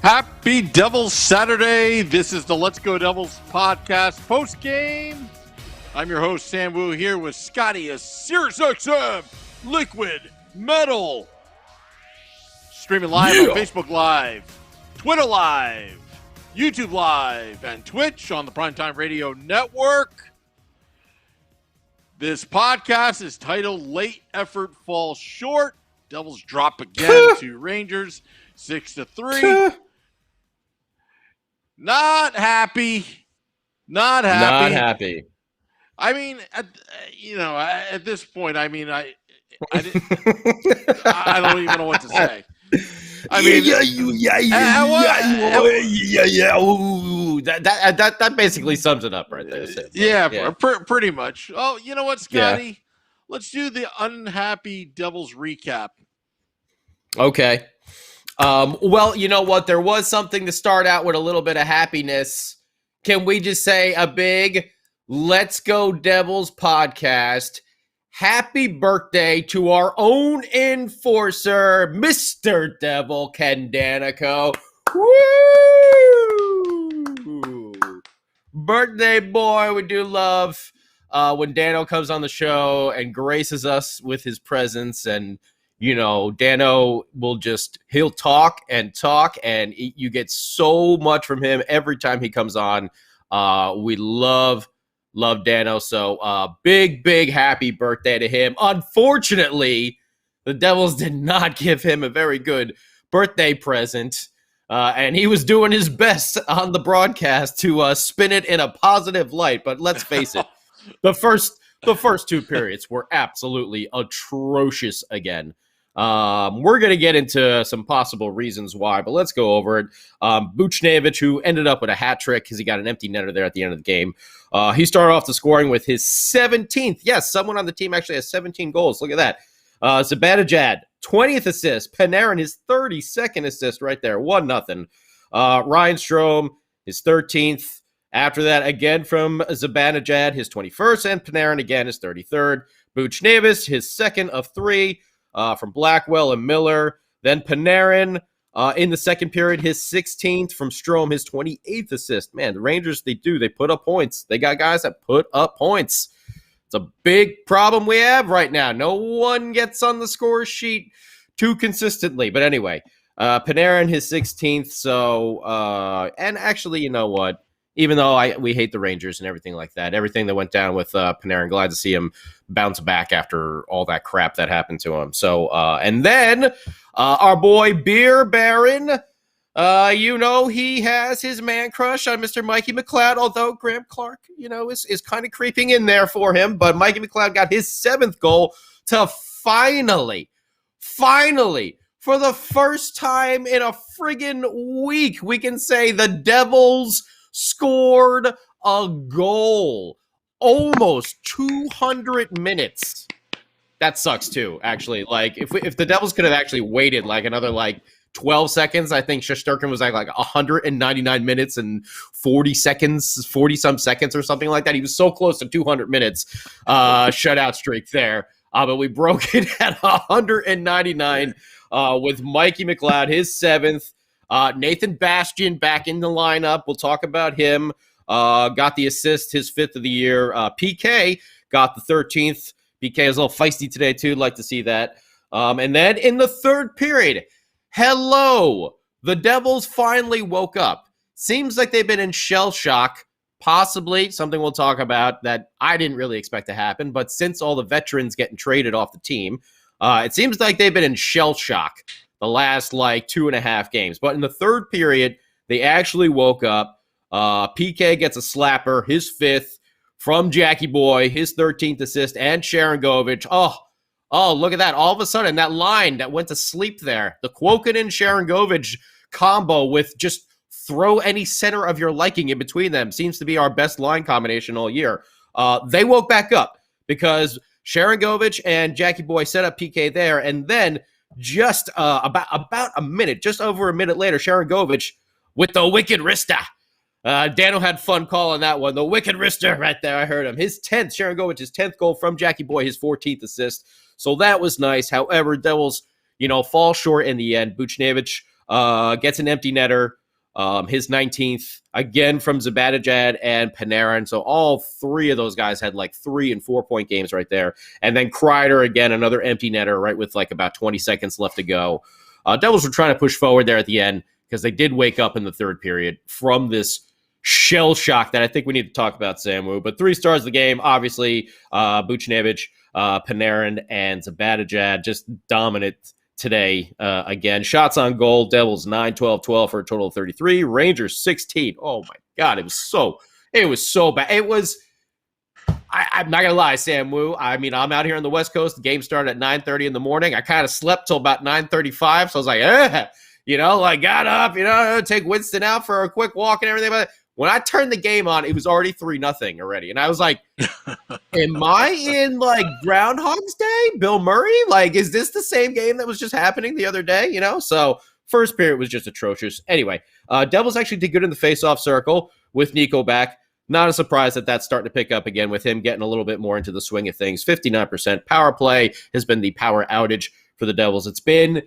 Happy Devils Saturday. This is the Let's Go Devils podcast post game. I'm your host, Sam Wu, here with Scotty, a SiriusXM Liquid Metal. Streaming live on Facebook Live, Twitter Live, YouTube Live, and Twitch on the Primetime Radio Network. This podcast is titled Late Effort Falls Short. Devils drop again to Rangers 6-3. Not happy. Not happy. I mean, at this point, I don't even know what to say. I mean, That basically sums it up right there. Yeah. Pretty much. Oh, you know what, Scotty? Yeah. Let's do the unhappy Devils recap. Okay. Well, you know what? There was something to start out with a little bit of happiness. Can we just say a big Let's Go Devils podcast? Happy birthday to our own enforcer, Mr. Devil Ken Danico. Woo! Birthday boy, we do love when Dano comes on the show and graces us with his presence. And you know, Dano he'll talk, and you get so much from him every time he comes on. We love Dano. So big happy birthday to him. Unfortunately, the Devils did not give him a very good birthday present. And he was doing his best on the broadcast to spin it in a positive light. But let's face it, the first two periods were absolutely atrocious again. We're going to get into some possible reasons why, but let's go over it. Buchnevich, who ended up with a hat trick because he got an empty netter there at the end of the game. He started off the scoring with his 17th. Yes, someone on the team actually has 17 goals. Look at that. Zibanejad, 20th assist. Panarin, his 32nd assist right there. 1-0. Ryan Strome, his 13th. After that, again from Zibanejad, his 21st, and Panarin again, his 33rd. Buchnevich, his second of 3. From Blackwell and Miller. Then Panarin in the second period, his 16th. From Strome, his 28th assist. Man, the Rangers, they put up points. They got guys that put up points. It's a big problem we have right now. No one gets on the score sheet too consistently. But anyway, Panarin, his 16th. So, and actually, you know what? Even though we hate the Rangers and everything like that, everything that went down with Panarin, glad to see him bounce back after all that crap that happened to him. So, and then our boy Beer Baron, he has his man crush on Mr. Mikey McLeod, although Graham Clark, is kind of creeping in there for him. But Mikey McLeod got his 7th goal to finally, for the first time in a friggin' week, we can say the Devils scored a goal. Almost 200 minutes. That sucks too, actually. Like, if the Devils could have actually waited like another 12 seconds, I think Shesterkin was like 199 minutes and 40-some seconds or something like that. He was so close to 200 minutes shutout streak there. But we broke it at 199 with Mikey McLeod, his 7th. Nathan Bastian back in the lineup. We'll talk about him. Got the assist, his 5th of the year. PK got the 13th. PK is a little feisty today, too. Like to see that. And then in the third period, the Devils finally woke up. Seems like they've been in shell shock. Possibly something we'll talk about that I didn't really expect to happen. But since all the veterans getting traded off the team, it seems like they've been in shell shock the last 2.5 games. But in the third period, they actually woke up. PK gets a slapper, his 5th, from Jackie Boy, his 13th assist, and Sharangovich. Oh, look at that. All of a sudden, that line that went to sleep there, the Kuokkanen-Sharangovich combo with just throw any center of your liking in between them seems to be our best line combination all year. They woke back up because Sharangovich and Jackie Boy set up PK there, and then just about a minute, just over a minute later, Sharangovich with the wicked wrister. Dano had fun calling that one. The wicked wrister right there. I heard him. His 10th, Sharangovich's 10th goal from Jackie Boy, his 14th assist. So that was nice. However, Devils, fall short in the end. Buchnevich gets an empty netter. His 19th, again from Zibanejad and Panarin. So all three of those guys had like 3 and 4 point games right there. And then Kreider, again, another empty netter, right with like about 20 seconds left to go. Devils were trying to push forward there at the end because they did wake up in the third period from this shell shock that I think we need to talk about, Samu. But 3 stars of the game, obviously, Buchnevich, Panarin, and Zibanejad just dominant today. Again, shots on goal, Devils 9, 12, 12 for a total of 33. Rangers 16. Oh my God, it was so bad. It was, I'm not gonna lie, Sam Wu. I mean, I'm out here on the West Coast. The game started at 9:30 in the morning. I kind of slept till about 9:35. So I was like, got up, take Winston out for a quick walk and everything. But when I turned the game on, it was already 3-0 already. And I was like, am I in like Groundhog's Day? Bill Murray? Like, is this the same game that was just happening the other day? So first period was just atrocious. Anyway, Devils actually did good in the faceoff circle with Nico back. Not a surprise that that's starting to pick up again with him getting a little bit more into the swing of things. 59% power play has been the power outage for the Devils. It's been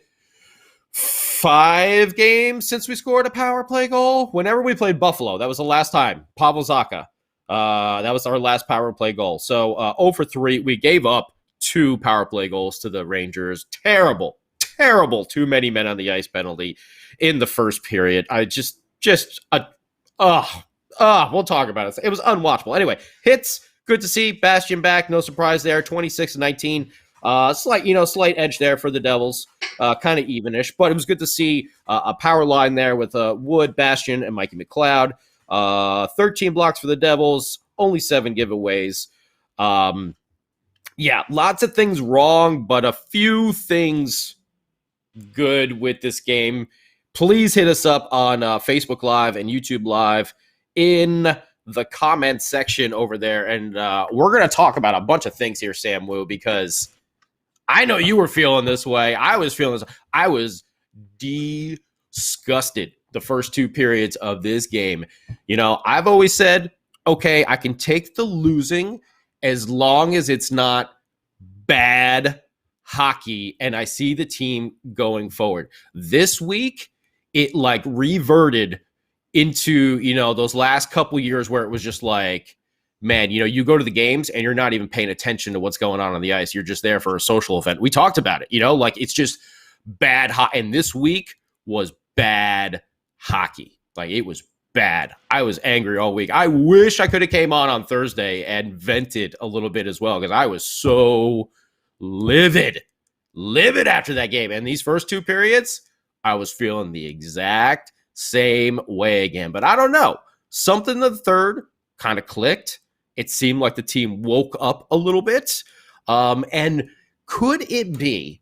5 games since we scored a power play goal. Whenever we played Buffalo, that was the last time. Pavel Zacha. That was our last power play goal. So 0 for 3. We gave up 2 power play goals to the Rangers. Terrible. Too many men on the ice penalty in the first period. We'll talk about it. It was unwatchable. Anyway, hits. Good to see Bastian back. No surprise there. 26-19. Slight edge there for the Devils. Kind of evenish, but it was good to see a power line there with Wood, Bastian, and Mikey McLeod. 13 blocks for the Devils, only 7 giveaways. Lots of things wrong, but a few things good with this game. Please hit us up on Facebook Live and YouTube Live in the comment section over there. And we're going to talk about a bunch of things here, Sam Wu, because I know you were feeling this way. I was feeling this. I was disgusted the first 2 periods of this game. I've always said, okay, I can take the losing as long as it's not bad hockey and I see the team going forward. This week, it like reverted into, those last couple years where it was just like, man, you go to the games and you're not even paying attention to what's going on the ice. You're just there for a social event. We talked about it, it's just bad. And this week was bad hockey. Like, it was bad. I was angry all week. I wish I could have came on Thursday and vented a little bit as well, because I was so livid after that game. And these first 2 periods, I was feeling the exact same way again. But I don't know. Something in the third kind of clicked. It seemed like the team woke up a little bit. And could it be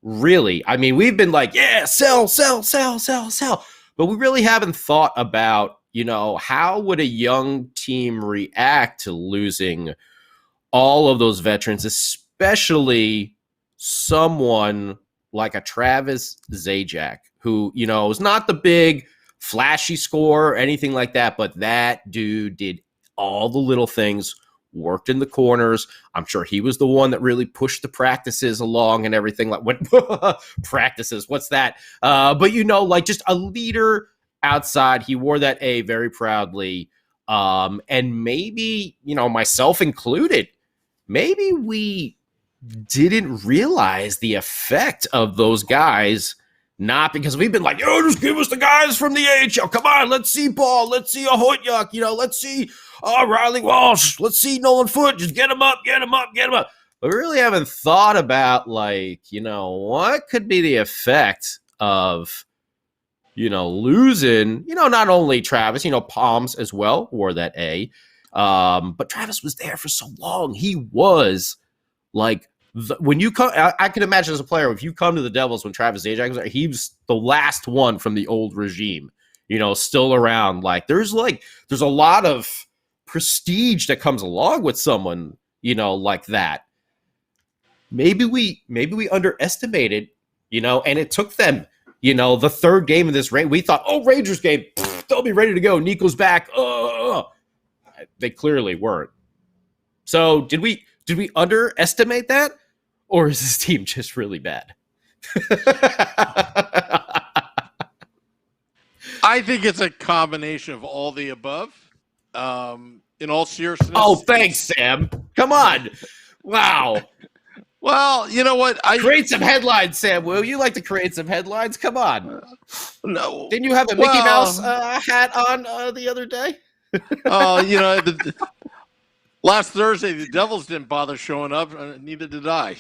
really, I mean, we've been like, yeah, sell. But we really haven't thought about, how would a young team react to losing all of those veterans, especially someone like a Travis Zajac, who, is not the big flashy scorer or anything like that, but that dude did all the little things, worked in the corners. I'm sure he was the one that really pushed the practices along and everything. Like, what practices? What's that? But just a leader outside. He wore that A very proudly. And maybe, myself included, maybe we didn't realize the effect of those guys. Not because we've been like, just give us the guys from the AHL. Come on, let's see Paul. Let's see Ahoyuk. Let's see Riley Walsh. Let's see Nolan Foote. Just get him up. But we really haven't thought about, what could be the effect of, losing, not only Travis, Palms as well wore that A. But Travis was there for so long. He was like, when you come, I can imagine as a player, if you come to the Devils when Travis Zajac was there, he was the last one from the old regime, still around. Like, there's a lot of prestige that comes along with someone, like that. Maybe we underestimated, and it took them, the third game of this rain. We thought, Rangers game, they'll be ready to go. Nico's back. They clearly weren't. So did we underestimate that? Or is this team just really bad? I think it's a combination of all the above. In all seriousness. Oh, thanks, Sam. Come on. Wow. Well, you know what? Create some headlines, Sam. Will you like to create some headlines? Come on. No. Didn't you have a Mickey Mouse hat on the other day? Oh, last Thursday the Devils didn't bother showing up. Neither did I.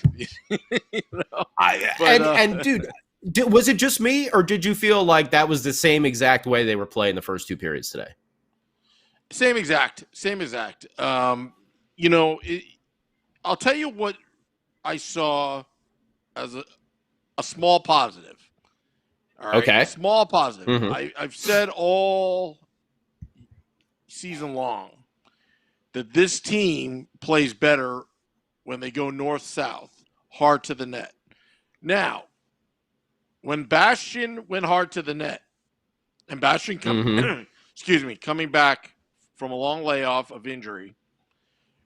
Dude, was it just me, or did you feel like that was the same exact way they were playing the first two periods today? Same exact. I'll tell you what I saw as a small positive. All right? Okay. A small positive. Mm-hmm. I've said all season long that this team plays better when they go north-south, hard to the net. Now, when Bastian went hard to the net, and Bastian coming back from a long layoff of injury,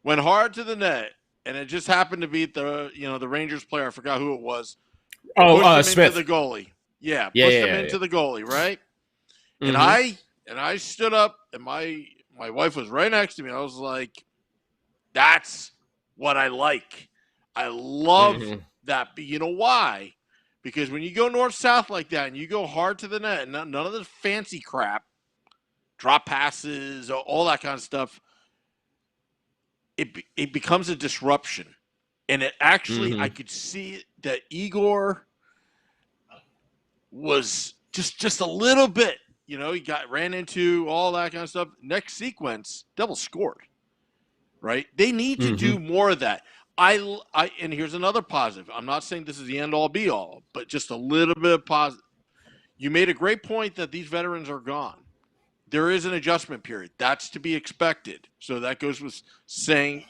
went hard to the net, and it just happened to be the Rangers player. I forgot who it was. Smith. Into the goalie. Yeah, pushed him into the goalie, right? Mm-hmm. And I stood up, and my wife was right next to me. I was like, "That's what I like. I love that." But you know why? Because when you go north-south like that, and you go hard to the net, and none of the fancy crap, drop passes, all that kind of stuff, it becomes a disruption. And it actually, I could see that Igor was just a little bit, he ran into all that kind of stuff. Next sequence, Devils scored, right? They need to do more of that. And here's another positive. I'm not saying this is the end all be all, but just a little bit of positive. You made a great point that these veterans are gone. There is an adjustment period. That's to be expected. So that goes with saying,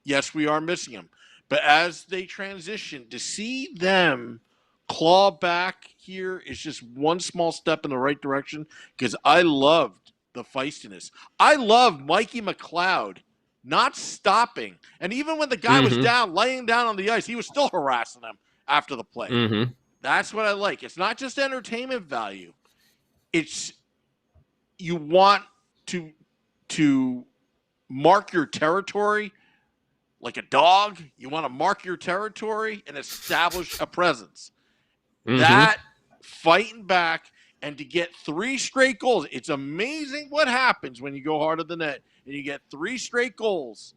yes, we are missing them. But as they transition, to see them claw back here is just one small step in the right direction, because I loved the feistiness. I love Mikey McLeod not stopping. And even when the guy was laying down on the ice, he was still harassing him after the play. That's what I like. It's not just entertainment value. It's you want to mark your territory like a dog. You want to mark your territory and establish a presence. That fighting back and to get 3 straight goals. It's amazing what happens when you go hard at the net and you get 3 straight goals.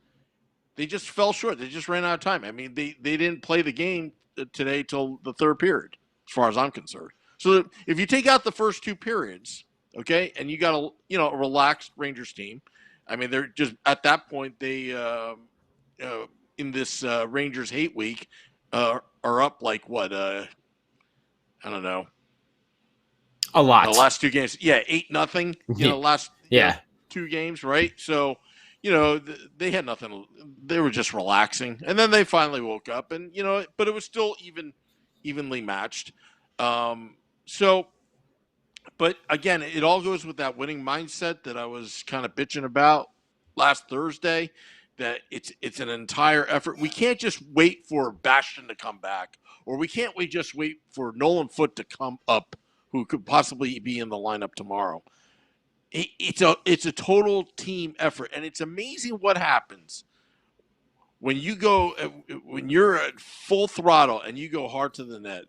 They just fell short. They just ran out of time. I mean, they didn't play the game today till the third period, as far as I'm concerned. So if you take out the first 2 periods, okay, and you got a relaxed Rangers team. I mean, they're just at that point they in this Rangers hate week are up like what I don't know. A lot. The last 2 games, 8-0. Last 2 games, right? So, they had nothing. They were just relaxing, and then they finally woke up, and but it was still evenly matched. But again, it all goes with that winning mindset that I was kind of bitching about last Thursday, that it's an entire effort. We can't just wait for Bastian to come back, or we can't just wait for Nolan Foote to come up, who could possibly be in the lineup tomorrow. It's a total team effort, and it's amazing what happens when you're at full throttle and you go hard to the net.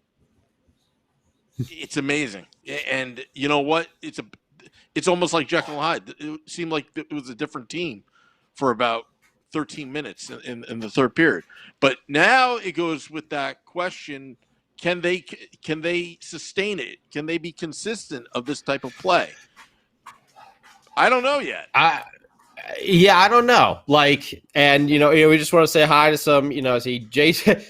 It's amazing. And you know what? It's almost like Jekyll and Hyde. It seemed like it was a different team for about 13 minutes in the third period. But now it goes with that question, can they sustain it? Can they be consistent of this type of play? I don't know yet. I don't know. We just want to say hi to some, Jason,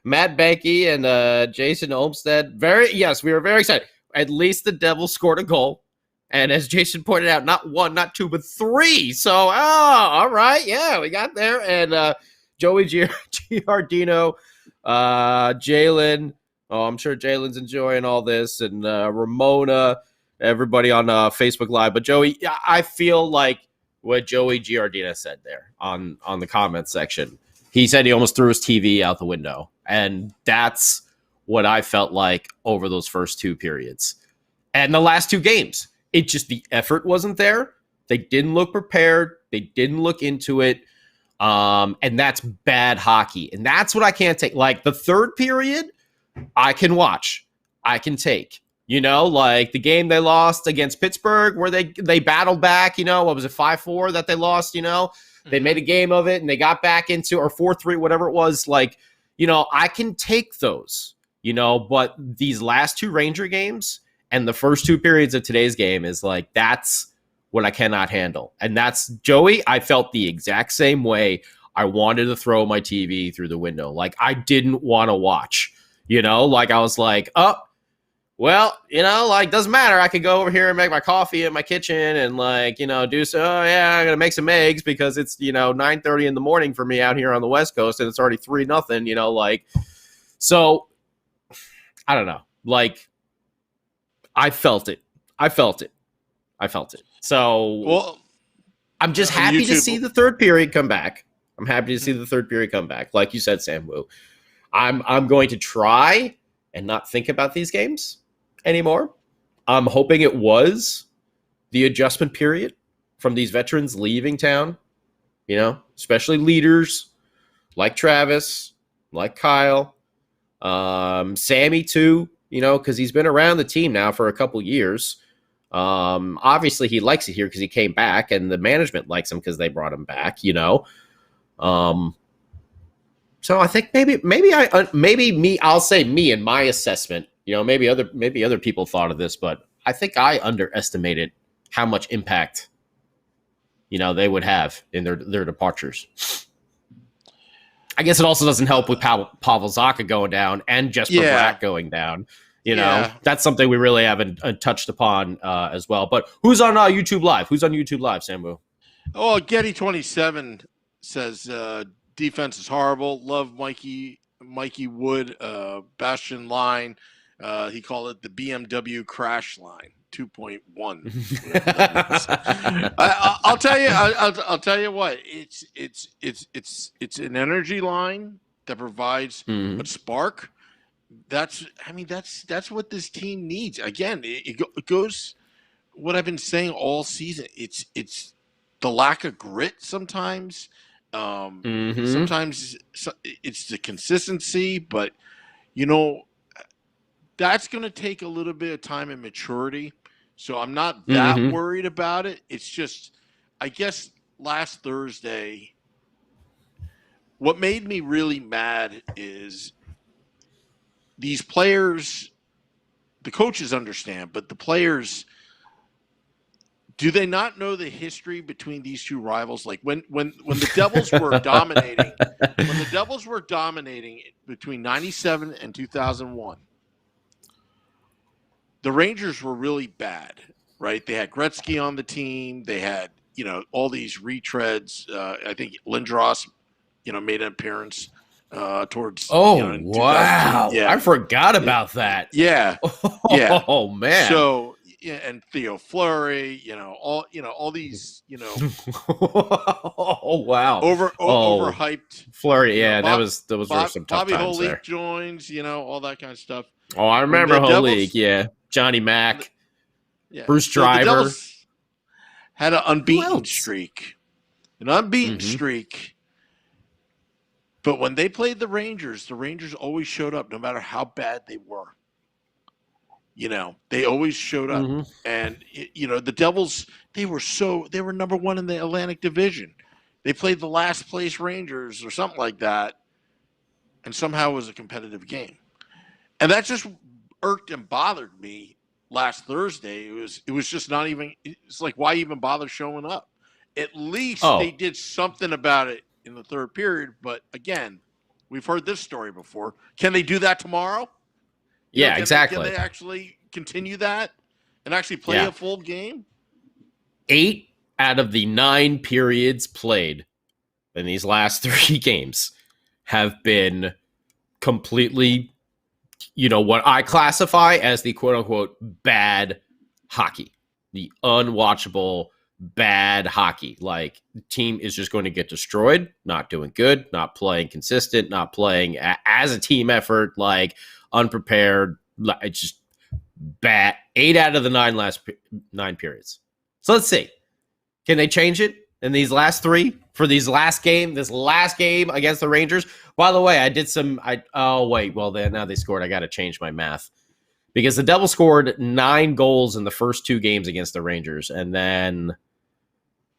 Matt Behnke and Jason Olmstead. We were very excited. At least the Devils scored a goal. And as Jason pointed out, not 1, not 2, but 3. So, all right. Yeah, we got there. And Joey Giardino, Jalen. Oh, I'm sure Jalen's enjoying all this. And Ramona, everybody on Facebook Live. But Joey, I feel like what Joey Giardina said there on the comments section. He said he almost threw his TV out the window. And that's what I felt like over those first 2 periods. And the last two games, it just, the effort wasn't there. They didn't look prepared. They didn't look into it. And that's bad hockey. And that's what I can't take. Like the third period, I can watch. I can take. You know, like the game they lost against Pittsburgh where they battled back, you know, what was it, 5-4 that they lost, you know? They made a game of it and they got back into, or 4-3, whatever it was. Like, you know, I can take those, you know, but these last two Ranger games and the first two periods of today's game is like, that's what I cannot handle. And that's, Joey, I felt the exact same way. I wanted to throw my TV through the window. Like, I didn't want to watch, you know, like I was like, oh, well, you know, like, doesn't matter. I could go over here and make my coffee in my kitchen and, like, you know, do so. Oh, yeah, I'm going to make some eggs because it's, you know, 9:30 in the morning for me out here on the West Coast and it's already 3-0, you know, like, so I don't know. Like, I felt it. So Well, I'm just happy to see the third period come back. Like you said, Sam Wu. I'm going to try and not think about these games anymore. I'm hoping it was the adjustment period from these veterans leaving town, you know, especially leaders like Travis, like Kyle, Sammy too, you know, because he's been around the team now for a couple years. Obviously he likes it here because he came back and the management likes him because they brought him back, you know. So I think I'll say me in my assessment, you know, maybe other people thought of this, but I think I underestimated how much impact, you know, they would have in their departures. I guess it also doesn't help with Pavel Zacha going down and Jesper Bratt going down. You know, that's something we really haven't touched upon as well. But who's on YouTube Live? Who's on YouTube Live, Samu? Oh, Getty27 says defense is horrible. Love Mikey Wood, Bastion line. He called it the BMW crash line 2.1. I'll tell you. I'll tell you what. It's an energy line that provides a spark. That's what this team needs. Again, it goes what I've been saying all season. It's the lack of grit sometimes. Sometimes it's the consistency, but you know, that's going to take a little bit of time and maturity. So I'm not that worried about it. It's just, I guess last Thursday, what made me really mad is these players, the coaches understand, but the players, do they not know the history between these two rivals? Like when the Devils were dominating between 97 and 2001, the Rangers were really bad, right? They had Gretzky on the team. They had, you know, all these retreads. I think Lindros, you know, made an appearance towards. Oh, you know, wow. Yeah. I forgot about that. Yeah. Yeah. Oh, man. So, yeah, and Theo Fleury, all these, oh, wow. Overhyped. Fleury, yeah, those were some tough Bobby times there. Holik joins, all that kind of stuff. Oh, I remember Holik, yeah. Johnny Mack, Bruce Driver. The Devils had an unbeaten streak. But when they played the Rangers always showed up no matter how bad they were. They always showed up. And, the Devils, they were number one in the Atlantic Division. They played the last place Rangers or something like that. And somehow it was a competitive game. And that just irked and bothered me last Thursday. It was just not even, it's like, why even bother showing up? At least they did something about it in the third period. But again, we've heard this story before. Can they do that tomorrow? Exactly. Can they actually continue that and actually play a full game? 8 out of the 9 periods played in these last 3 games have been completely, what I classify as the quote-unquote bad hockey. The unwatchable bad hockey. Like, the team is just going to get destroyed, not doing good, not playing consistent, not playing as a team effort, like unprepared. It's just bad. 8 out of the 9 periods. So let's see. Can they change it in these last 3 for this last game against the Rangers? By the way, I did some. Now they scored. I got to change my math because the Devils scored 9 goals in the first 2 games against the Rangers, and then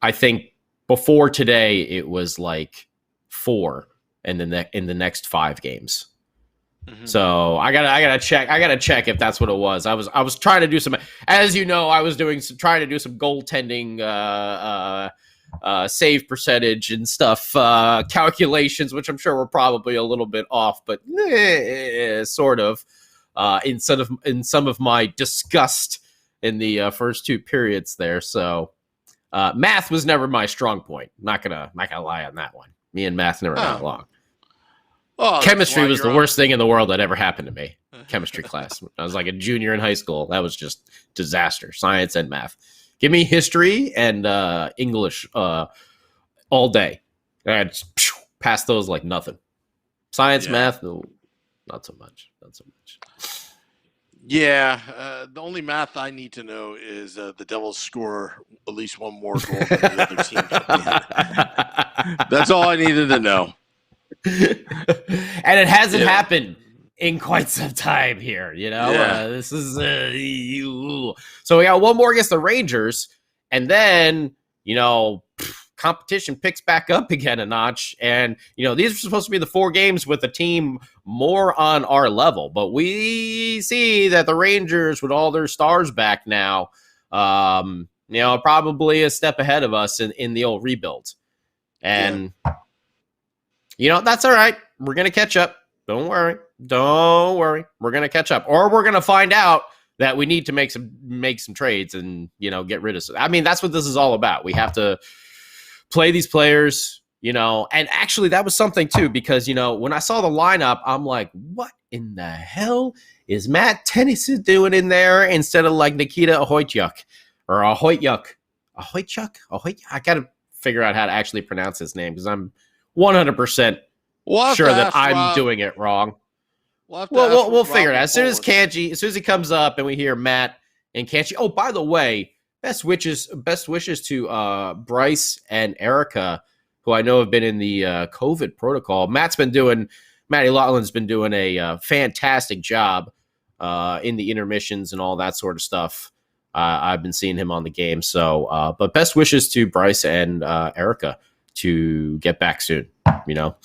I think before today it was like 4 in the next 5 games. Mm-hmm. So I gotta check if that's what it was. I was trying to do some, as you know, I was trying to do some goaltending save percentage and stuff calculations, which I'm sure were probably a little bit off, but sort of in some of my disgust in the first 2 periods there. So math was never my strong point. Not gonna lie on that one. Me and math never got along. Oh, chemistry was the worst thing in the world that ever happened to me. Chemistry class. I was like a junior in high school. That was just disaster. Science and math. Give me history and English all day. I just pass those like nothing. Science, math, no, not so much. Yeah, the only math I need to know is the Devils score at least one more goal than the other team. That's all I needed to know. And it hasn't happened in quite some time here, this is so we got one more against the Rangers, and then competition picks back up again a notch, and these are supposed to be the 4 games with a team more on our level, but we see that the Rangers with all their stars back now probably a step ahead of us in the old rebuild, and that's all right. We're going to catch up. Don't worry. We're going to catch up. Or we're going to find out that we need to make some trades and, get rid of some. I mean, that's what this is all about. We have to play these players, and actually that was something too, because, when I saw the lineup, I'm like, what in the hell is Matt Tennyson doing in there instead of like Nikita Ahoytchuk or Ahoytchuk? I got to figure out how to actually pronounce his name because I'm 100% sure that I'm doing it wrong. We'll figure it out. As soon as he comes up and we hear Matt and Kanji. Oh, by the way, best wishes to Bryce and Erica, who I know have been in the COVID protocol. Matty Laughlin's been doing a fantastic job in the intermissions and all that sort of stuff. I've been seeing him on the game. So, but best wishes to Bryce and Erica to get back soon,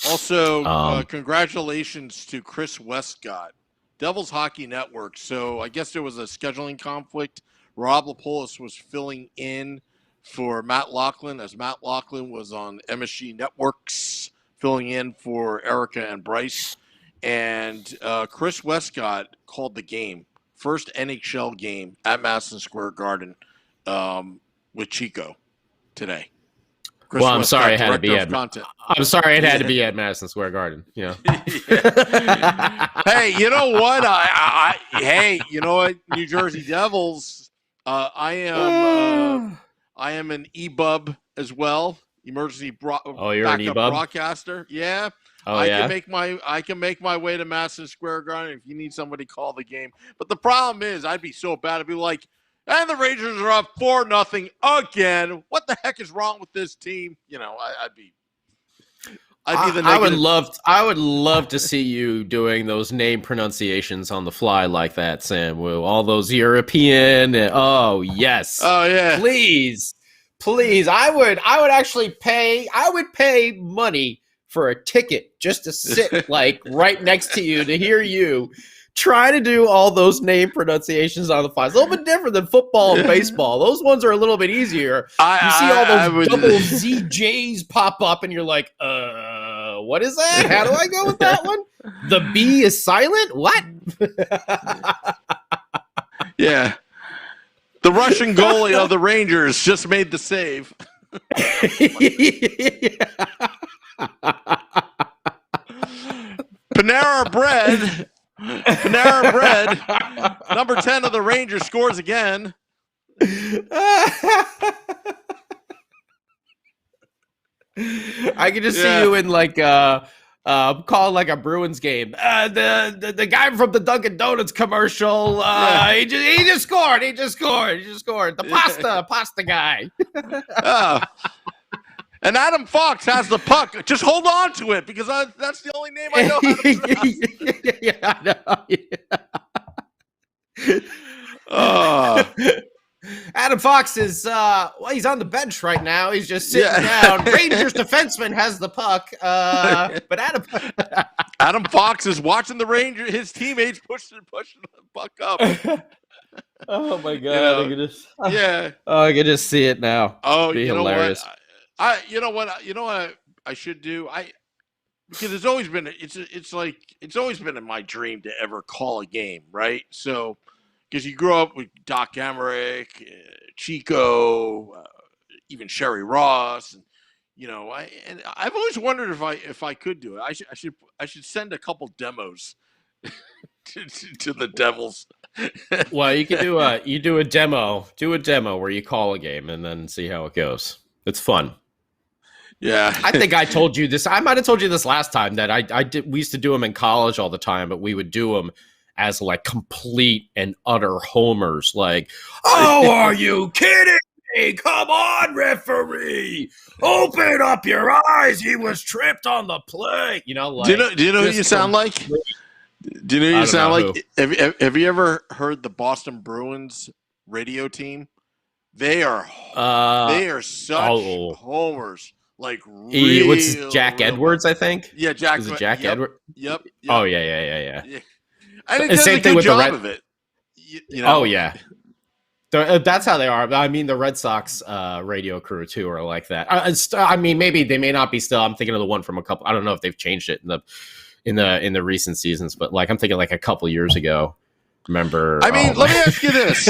Also, congratulations to Chris Westcott, Devils Hockey Network. So I guess there was a scheduling conflict. Rob Lapoulis was filling in for Matt Laughlin as Matt Laughlin was on MSG Networks, filling in for Erica and Bryce. And Chris Westcott called the game. First NHL game at Madison Square Garden with Chico today. Chris I'm Westcott, sorry it had to be at content. I'm sorry it had to be at Madison Square Garden. Hey, you know what? Hey, you know what? New Jersey Devils. I am an EBUB as well. Emergency you're an EBUB broadcaster. Yeah. I can make my way to Madison Square Garden if you need somebody to call the game. But the problem is, I'd be so bad. I'd be like, and the Rangers are up 4-0 again. What the heck is wrong with this team? I'd be the negative. I would love to see you doing those name pronunciations on the fly like that, Sam Wu. All those European. Oh yes. Oh yeah. Please. I would actually pay. I would pay money for a ticket just to sit like right next to you to hear you try to do all those name pronunciations on the fly. It's a little bit different than football and baseball. Those ones are a little bit easier. You see all those double ZJs pop up and you're like, what is that? How do I go with that one? The B is silent? What? Yeah. The Russian goalie of the Rangers just made the save. Panera Bread, number 10 of the Rangers scores again. I could just see you in like calling like a Bruins game. The guy from the Dunkin' Donuts commercial. He just scored. He just scored. The pasta guy. And Adam Fox has the puck. Just hold on to it because that's the only name I know how to pronounce. Adam Fox is he's on the bench right now. He's just sitting down. Rangers defenseman has the puck. But Adam Fox is watching his teammates pushing the puck up. Oh my god! I can just see it now. Oh, be hilarious. You know what I should do? Because it's always been in my dream to ever call a game, right? So because you grew up with Doc Emmerich, Chico, even Sherry Ross, and I've always wondered if I could do it. I should send a couple demos to the Devils. Well, you could do a demo where you call a game and then see how it goes. It's fun. Yeah, I think I told you this. I might have told you this last time that I did. We used to do them in college all the time, but we would do them as like complete and utter homers. Like, oh, are you kidding me? Come on, referee! Open up your eyes. He was tripped on the play. Like, do you know who you sound like? Do you know who you sound like? Have you ever heard the Boston Bruins radio team? They are such homers. Like what's Jack Edwards? I think. Yeah, Jack. Is it Jack Edwards? Yep. Oh yeah. I think same thing with the of it. Oh yeah. That's how they are. I mean, the Red Sox radio crew too are like that. I mean, maybe they may not be still. I'm thinking of the one from a couple. I don't know if they've changed it in the recent seasons, but like I'm thinking like a couple years ago. Remember? I mean, let me ask you this.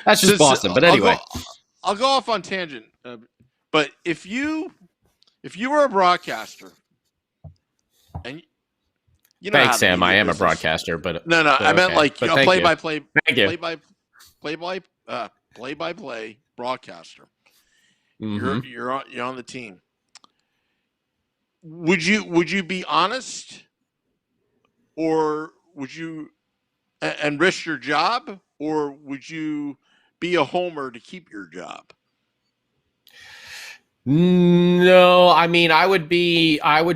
That's just Boston, but anyway. I'll go off on tangent. But if you were a broadcaster, and thanks, Sam. I am a broadcaster, but no, I meant like a play-by-play broadcaster. Mm-hmm. You're on the team. Would you be honest, or would you and risk your job, or would you be a homer to keep your job? No, I mean, I would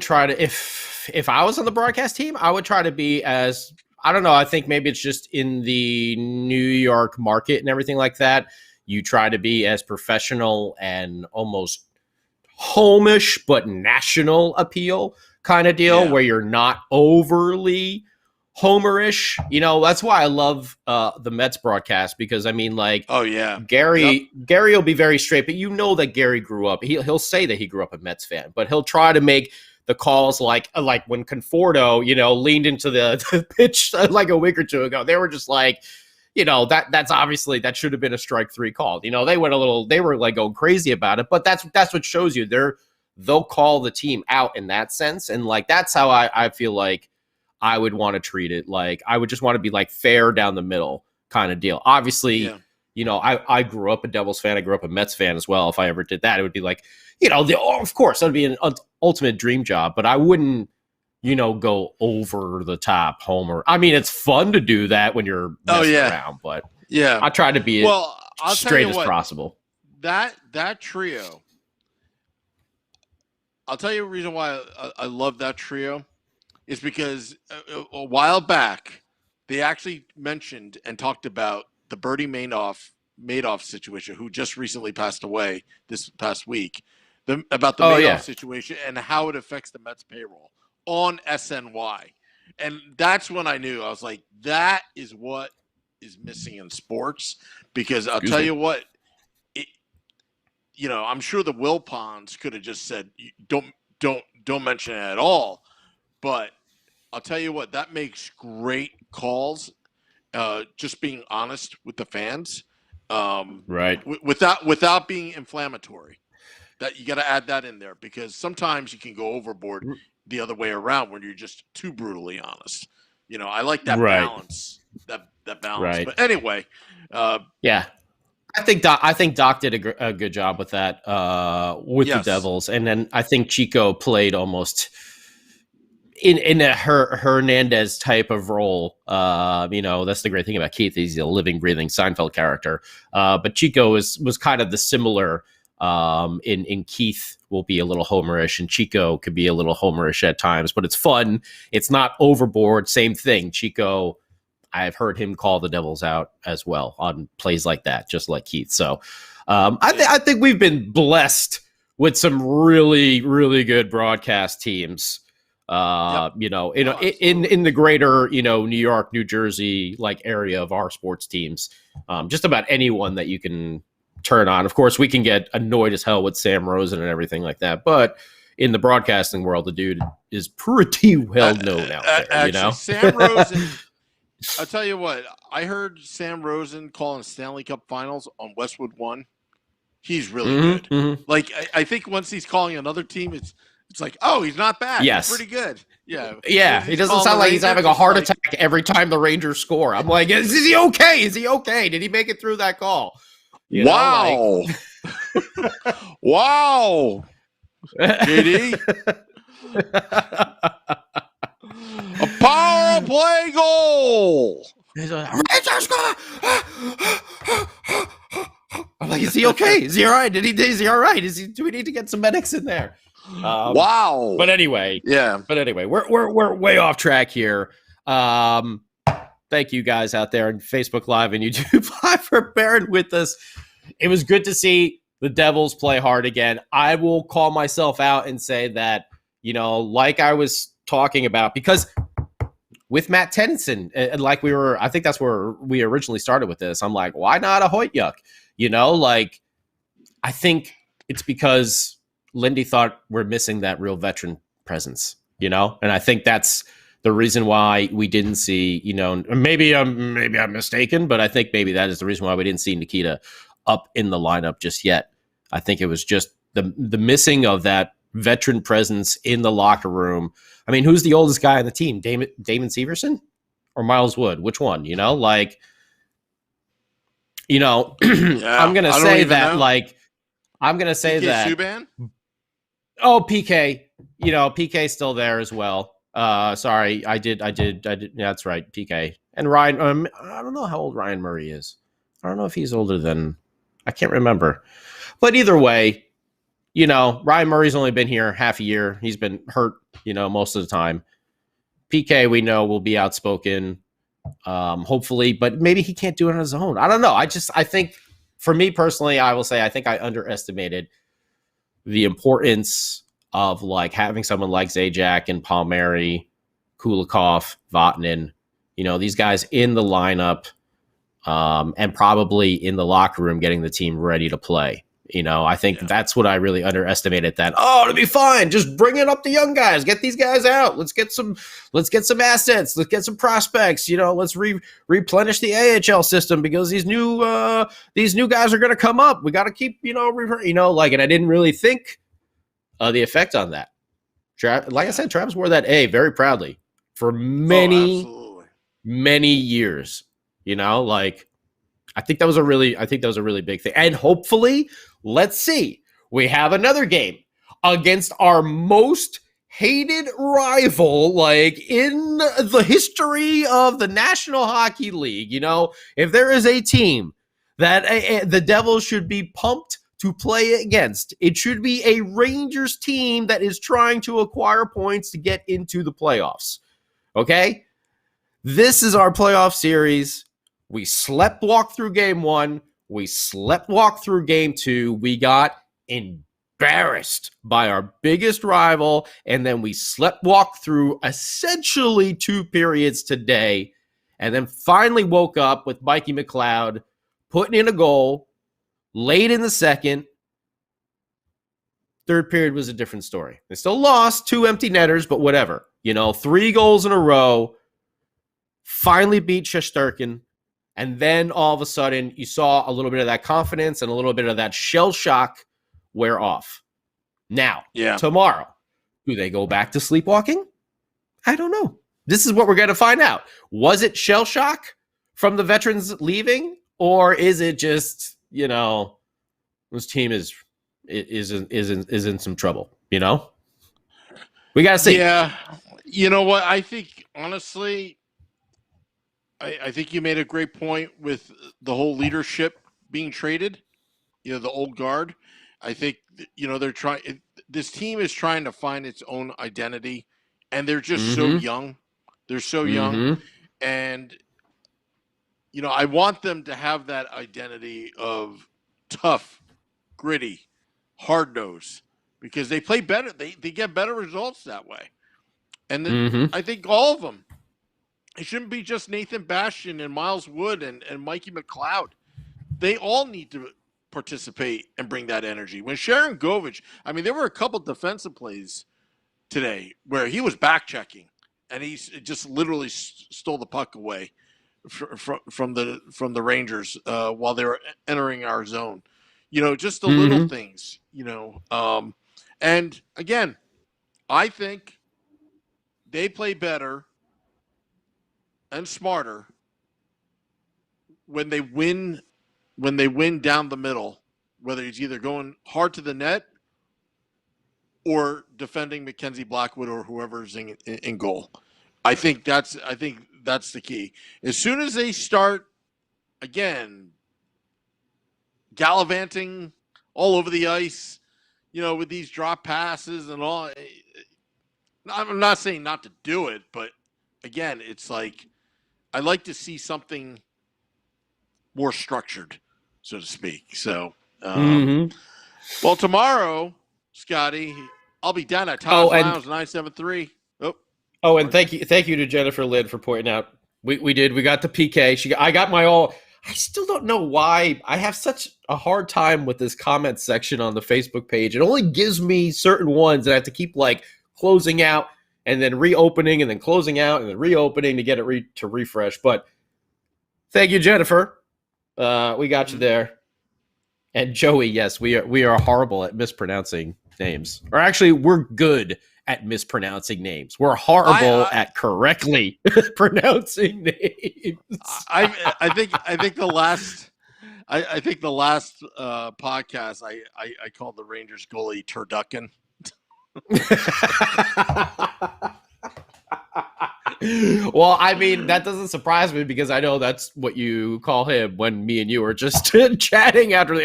try to, if I was on the broadcast team, I would try to be as, I don't know, I think maybe it's just in the New York market and everything like that. You try to be as professional and almost homish, but national appeal kind of deal where you're not overly homerish. That's why I love the Mets broadcast, because I mean, like, oh yeah, Gary will be very straight, but that Gary grew up. He'll say that he grew up a Mets fan, but he'll try to make the calls like when Conforto leaned into the pitch like a week or two ago. They were just like, that's obviously, that should have been a strike 3 call. They were like going crazy about it, but that's what shows you they'll call the team out in that sense, and like that's how I feel like I would want to treat it. Like, I would just want to be like fair down the middle kind of deal. Obviously, I grew up a Devils fan. I grew up a Mets fan as well. If I ever did that, it would be like, of course, that would be an ultimate dream job, but I wouldn't, go over the top homer. I mean, it's fun to do that when you're messing around, but I try to be as straight as possible. That trio, I'll tell you a reason why I love that trio. Is because a while back they actually mentioned and talked about the Bernie Madoff situation, who just recently passed away this past week, about the Madoff situation and how it affects the Mets payroll on SNY. And that's when I knew. I was like, that is what is missing in sports, because I'll tell you what, I'm sure the Wilpons could have just said, don't mention it at all. But I'll tell you what, that makes great calls. Just being honest with the fans, right? Without being inflammatory. That you got to add that in there, because sometimes you can go overboard the other way around when you're just too brutally honest. I like that balance. That balance. Right. But anyway, yeah. I think Doc did a good job with that with the Devils, and then I think Chico played almost in a Hernandez type of role. That's the great thing about Keith. He's a living, breathing Seinfeld character. But Chico was kind of the similar. In Keith will be a little homerish, and Chico could be a little homerish at times, but it's fun. It's not overboard. Same thing. Chico, I've heard him call the Devils out as well on plays like that, just like Keith. So I think we've been blessed with some really, really good broadcast teams. Yep. In the greater, New York, New Jersey, area of our sports teams. Just about anyone that you can turn on. Of course, we can get annoyed as hell with Sam Rosen and everything like that, but in the broadcasting world, the dude is pretty well known out there. Actually, Sam Rosen. I'll tell you what. I heard Sam Rosen calling Stanley Cup Finals on Westwood One. He's really good. Mm-hmm. I think once he's calling another team, it's like, oh, he's not bad. Yes, he's pretty good. Yeah, yeah. He doesn't sound like he's having a heart attack every time the Rangers score. I'm like, is he okay? Is he okay? Did he make it through that call? Wow. Wow. JD. A power play goal. Rangers gonna. I'm like, is he okay? Is he all right? Is he all right? Do we need to get some medics in there? Wow. But anyway, we're way off track here. Thank you guys out there on Facebook Live and YouTube Live for bearing with us. It was good to see the Devils play hard again. I will call myself out and say that, like I was talking about, because with Matt Tennyson, and I think that's where we originally started with this. I'm like, why not a Hoyt-Yuck? I think it's because Lindy thought we're missing that real veteran presence, and I think that's the reason why we didn't see, maybe I'm mistaken, but I think maybe that is the reason why we didn't see Nikita up in the lineup just yet. I think it was just the missing of that veteran presence in the locker room. I mean, who's the oldest guy on the team? Damon Severson or Miles Wood? Which one? Yeah, I'm going to say that, I'm going to say PK that. Subban? Oh, PK. PK's still there as well. Sorry, I did. Yeah, that's right, PK. And Ryan, I don't know how old Ryan Murray is. I don't know if he's older than, I can't remember. But either way, Ryan Murray's only been here half a year. He's been hurt, most of the time. PK, we know, will be outspoken, hopefully, but maybe he can't do it on his own. I don't know. I think, for me personally, I will say, I think I underestimated the importance of having someone like Zajac and Palmieri, Kulikov, Vatanen, these guys in the lineup, and probably in the locker room getting the team ready to play. I think that's what I really underestimated, that, it'll be fine. Just bring it up the young guys, get these guys out. Let's get some assets. Let's get some prospects. Let's replenish the AHL system because these new guys are going to come up. We got to keep, and I didn't really think the effect on that. I said, Travis wore that A very proudly for many years. I think that was a really big thing. And hopefully, let's see, we have another game against our most hated rival, in the history of the National Hockey League. If there is a team that the Devils should be pumped to play against, it should be a Rangers team that is trying to acquire points to get into the playoffs. Okay? This is our playoff series. We slept walk through game one. We slept walk through game two. We got embarrassed by our biggest rival. And then we slept walk through essentially 2 periods today. And then finally woke up with Mikey McLeod putting in a goal late in the second. Third period was a different story. They still lost, 2 empty netters, but whatever. 3 goals in a row. Finally beat Shesterkin. And then all of a sudden, you saw a little bit of that confidence and a little bit of that shell shock wear off. Now, tomorrow, do they go back to sleepwalking? I don't know. This is what we're going to find out. Was it shell shock from the veterans leaving? Or is it just, this team is in some trouble, We got to see. You know what? I think honestly, I think you made a great point with the whole leadership being traded. You know, the old guard. I think they're trying. This team is trying to find its own identity, and they're just so Mm-hmm. young. They're so young, Mm-hmm. and I want them to have that identity of tough, gritty, hard nose, because they play better. They get better results that way, and Mm-hmm. I think all of them. It shouldn't be just Nathan Bastian and Miles Wood and Mikey McLeod. They all need to participate and bring that energy. When Sharon Govich, I mean, there were a couple defensive plays today where he was back checking and he just literally stole the puck away from the Rangers while they were entering our zone. Just the little Mm-hmm. things. And again, I think they play better and smarter when they win down the middle, whether he's either going hard to the net or defending Mackenzie Blackwood or whoever's in goal. I think that's the key. As soon as they start again gallivanting all over the ice, with these drop passes and all, I'm not saying not to do it, but again, it's like I'd like to see something more structured, so to speak. So, well, tomorrow, Scotty, I'll be down at Tom's Lounge 973. Oh, and thank you to Jennifer Lynn for pointing out we got the PK. I got my all. I still don't know why I have such a hard time with this comment section on the Facebook page. It only gives me certain ones that I have to keep like closing out and then reopening and then closing out and then reopening to get it to refresh. But thank you, Jennifer. We got you there. And Joey, yes, we are horrible at mispronouncing names. Or actually, we're good at mispronouncing names. We're horrible at correctly pronouncing names. I think the last podcast I called the Rangers goalie Turducken. Well, I mean, that doesn't surprise me because I know that's what you call him when me and you are just chatting after the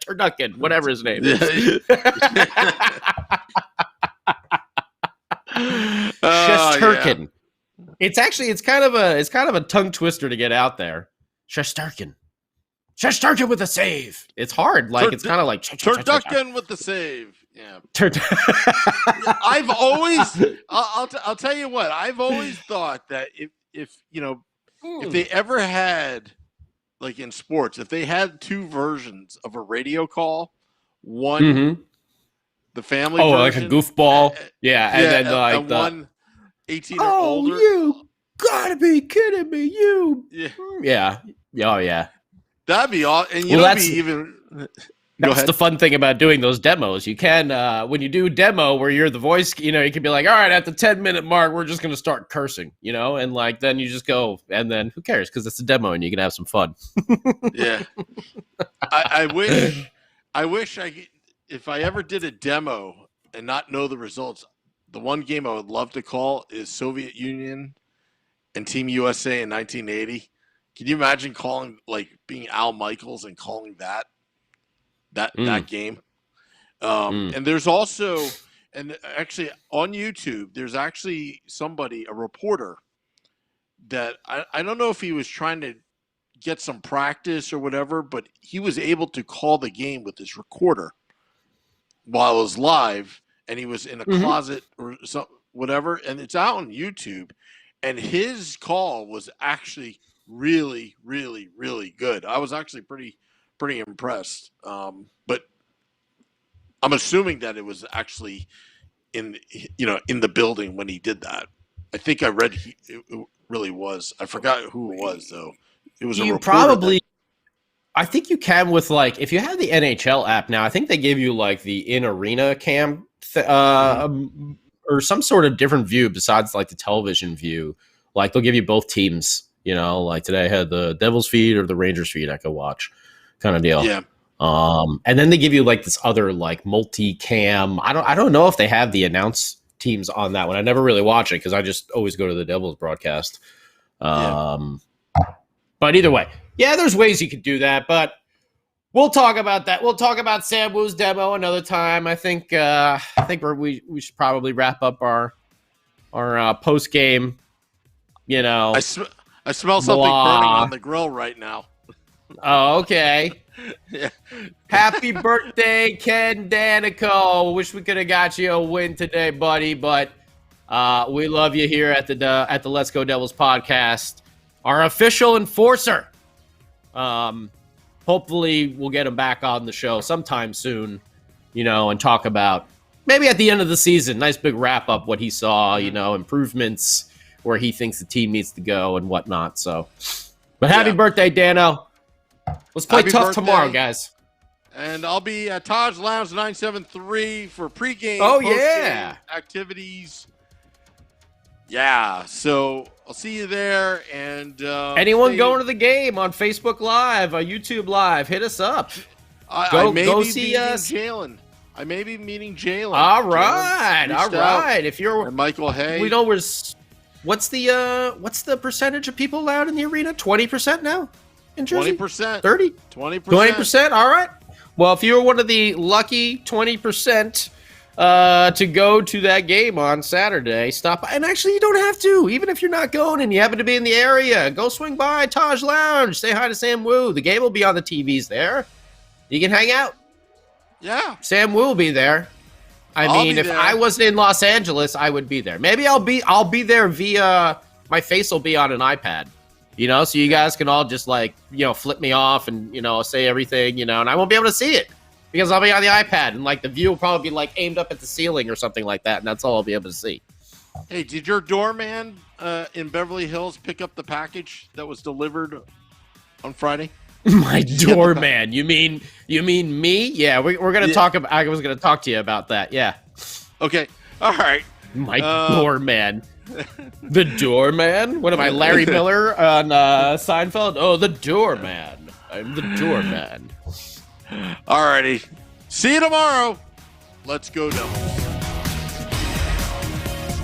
Turducken, whatever his name is. Shesterkin. Yeah. It's kind of a tongue twister to get out there. Shesterkin with a save. It's hard. Like it's kind of like Turducken with the save. Yeah. I've always I'll tell you what, I've always thought that if they ever had, like in sports, if they had two versions of a radio call, one the family version, like a goofball, and then like the one 18 or older. You gotta be kidding me, you. Yeah. Oh yeah. That'd be all, and That's the fun thing about doing those demos. You can, when you do demo where you're the voice, you can be like, all right, at the 10-minute mark, we're just going to start cursing, and like, then you just go, and then who cares? Because it's a demo and you can have some fun. Yeah. I wish if I ever did a demo and not know the results, the one game I would love to call is Soviet Union and Team USA in 1980. Can you imagine being Al Michaels and calling that game? And there's also, and actually on YouTube, there's actually a reporter that I don't know if he was trying to get some practice or whatever, but he was able to call the game with his recorder while it was live, and he was in a closet or whatever, and it's out on YouTube, and his call was actually really, really, really good. I was actually pretty impressed. But I'm assuming that it was actually in the building when he did that. I think I read it really was. I forgot who it was though. It was a reporter. I think you can with if you have the NHL app now. I think they give you like the in arena cam or some sort of different view besides like the television view. Like they'll give you both teams. Like today I had the Devils feed or the Rangers feed I could watch, kind of deal. Yeah. And then they give you like this other like multi-cam. I don't know if they have the announce teams on that one. I never really watch it because I just always go to the Devils broadcast. But either way, yeah, there's ways you could do that, but we'll talk about that. We'll talk about Sam Wu's demo another time. I think we should probably wrap up our post game. You know, I smell something burning on the grill right now. Oh, okay. Yeah. Happy birthday, Ken Danico. Wish we could have got you a win today, buddy, but we love you here at the Let's Go Devils podcast. Our official enforcer. Hopefully we'll get him back on the show sometime soon, you know, and talk about maybe at the end of the season, nice big wrap up what he saw, you know, improvements where he thinks the team needs to go and whatnot. So, but happy birthday, Dano. Let's play tough tomorrow, guys. And I'll be at Taj Lounge 973 for pregame, postgame activities. Yeah, so I'll see you there. And anyone going to the game on Facebook Live, YouTube Live, hit us up. I may be meeting Jalen. I may be meeting Jalen. All right. If you're Michael Hay, we know what's the percentage of people allowed in the arena? 20% now in Jersey. 20%, 30, 20%. All right. Well, if you're one of the lucky 20%. To go to that game on Saturday, stop by. And actually, you don't have to. Even if you're not going and you happen to be in the area, go swing by Taj Lounge. Say hi to Sam Wu. The game will be on the TVs there. You can hang out. Yeah. Sam Wu will be there. I mean, if I wasn't in Los Angeles, I would be there. Maybe I'll be there via my face will be on an iPad. You know, so you guys can all just flip me off and, say everything, and I won't be able to see it. Because I'll be on the iPad, and the view will probably be aimed up at the ceiling or something like that, and that's all I'll be able to see. Hey, did your doorman in Beverly Hills pick up the package that was delivered on Friday? My doorman? You mean me? Yeah, we're gonna talk about. I was gonna talk to you about that. Yeah. Okay. All right. My doorman. The doorman? What am I, Larry Miller on Seinfeld? Oh, the doorman. I'm the doorman. Alrighty. See you tomorrow. Let's go, Devils.